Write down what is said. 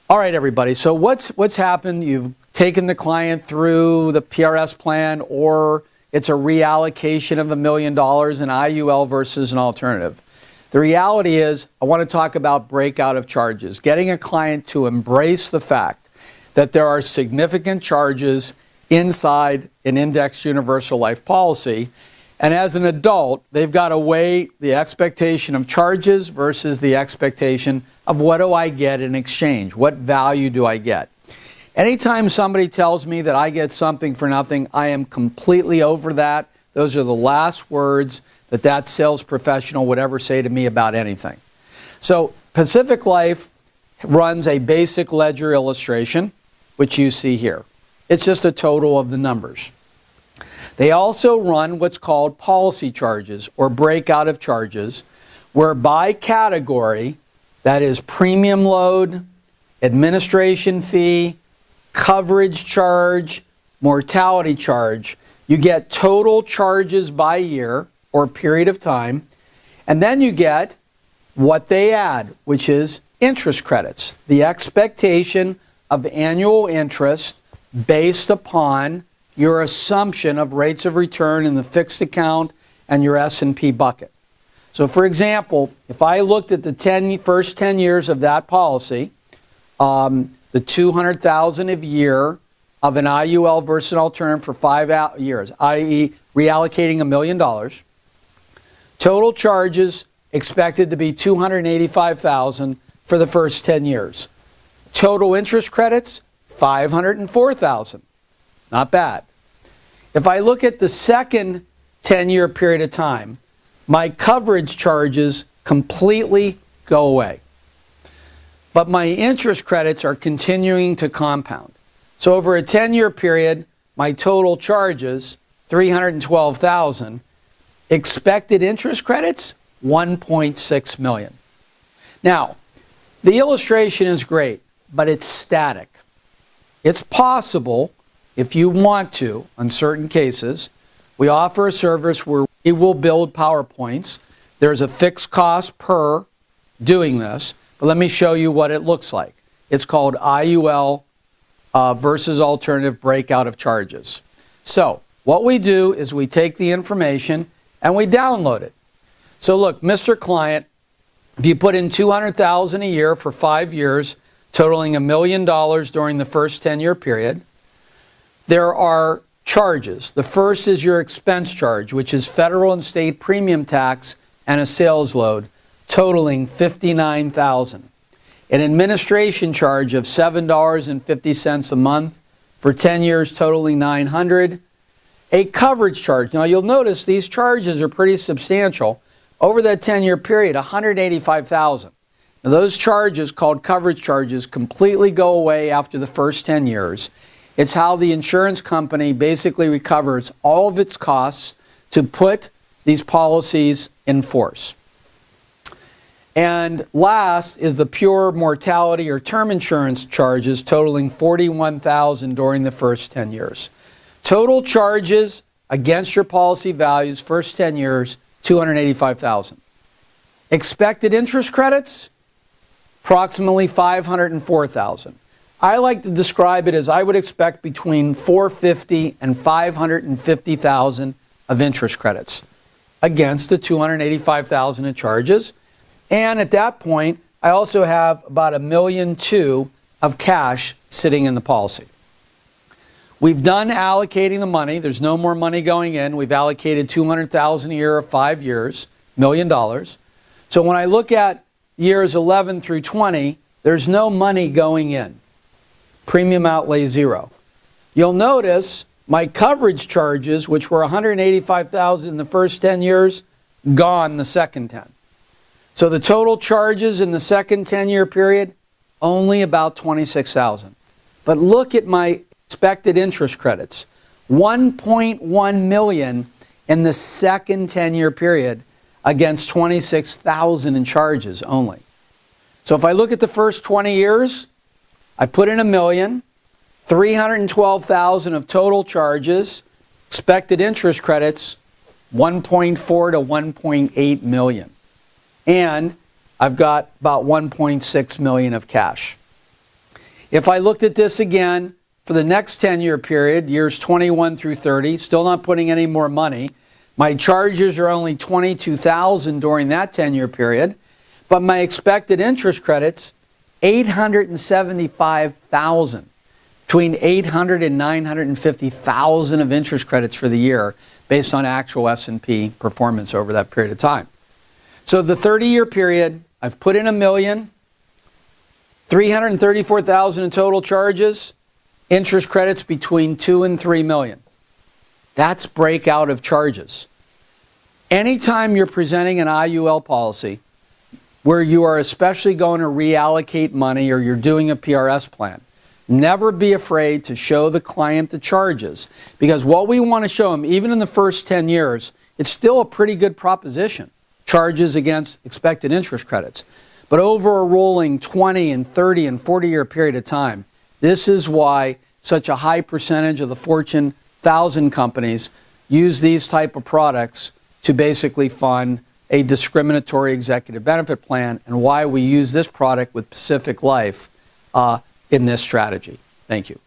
All right, everybody. So what's happened? You've taken the client through the PRS plan, or it's a reallocation of $1 million in IUL versus an alternative. The reality is, I want to talk about breakout of charges, getting a client to embrace the fact that there are significant charges inside an indexed universal life policy. And as an adult, they've got to weigh the expectation of charges versus the expectation of what do I get in exchange? What value do I get? Anytime somebody tells me that I get something for nothing, I am completely over that. Those are the last words that sales professional would ever say to me about anything. So Pacific Life runs a basic ledger illustration, which you see here. It's just a total of the numbers. They also run what's called policy charges or breakout of charges, where by category, that is premium load, administration fee, coverage charge, mortality charge, you get total charges by year or period of time, and then you get what they add, which is interest credits, the expectation of annual interest based upon your assumption of rates of return in the fixed account and your S&P bucket. So for example, if I looked at the first 10 years of that policy, the $200,000 a year of an IUL versus an alternative for 5 years, i.e. reallocating $1 million, total charges expected to be $285,000 for the first 10 years. Total interest credits, $504,000. Not bad. If I look at the second 10-year period of time, my coverage charges completely go away. But my interest credits are continuing to compound. So over a 10-year period, my total charges, $312,000. Expected interest credits, $1.6 million. Now, the illustration is great, but it's static. It's possible, if you want to, in certain cases, we offer a service where we will build PowerPoints. There's a fixed cost per doing this, but let me show you what it looks like. It's called IUL versus alternative breakout of charges. So what we do is we take the information and we download it. So look, Mr. Client, if you put in $200,000 a year for 5 years, totaling $1 million during the first 10-year period, there are charges. The first is your expense charge, which is federal and state premium tax and a sales load, totaling $59,000. An administration charge of $7.50 a month for 10 years, totaling $900. A coverage charge. Now you'll notice these charges are pretty substantial. Over that 10-year period, $185,000. Now those charges, called coverage charges, completely go away after the first 10 years. It's how the insurance company basically recovers all of its costs to put these policies in force. And last is the pure mortality or term insurance charges, totaling $41,000 during the first 10 years. Total charges against your policy values, first 10 years, $285,000. Expected interest credits, approximately $504,000. I like to describe it as I would expect between $450,000 and $550,000 of interest credits against the $285,000 in charges. And at that point, I also have about $1.2 million of cash sitting in the policy. We've done allocating the money. There's no more money going in. We've allocated $200,000 a year of 5 years, $1 million. So when I look at years 11 through 20, there's no money going in. Premium outlay zero. You'll notice my coverage charges, which were $185,000 in the first 10 years, gone the second 10. So the total charges in the second 10-year period, only about $26,000. But look at my expected interest credits, $1.1 million in the second 10-year period against $26,000 in charges only. So if I look at the first 20 years, I put in $1 million, $312,000 of total charges, expected interest credits, $1.4 to $1.8 million. And I've got about $1.6 million of cash. If I looked at this again for the next 10-year period, years 21 through 30, still not putting any more money, my charges are only $22,000 during that 10-year period, but my expected interest credits, $875,000. Between $800,000 and $950,000 of interest credits for the year based on actual S&P performance over that period of time. So the 30-year period, I've put in $1 million, $334,000 in total charges, interest credits between $2 and $3 million. That's breakout of charges. Anytime you're presenting an IUL policy where you are especially going to reallocate money or you're doing a PRS plan, never be afraid to show the client the charges, because what we want to show them, even in the first 10 years, it's still a pretty good proposition, charges against expected interest credits. But over a rolling 20 and 30 and 40-year period of time, this is why such a high percentage of the Fortune 1000 companies use these type of products to basically fund a discriminatory executive benefit plan, and why we use this product with Pacific Life in this strategy. Thank you.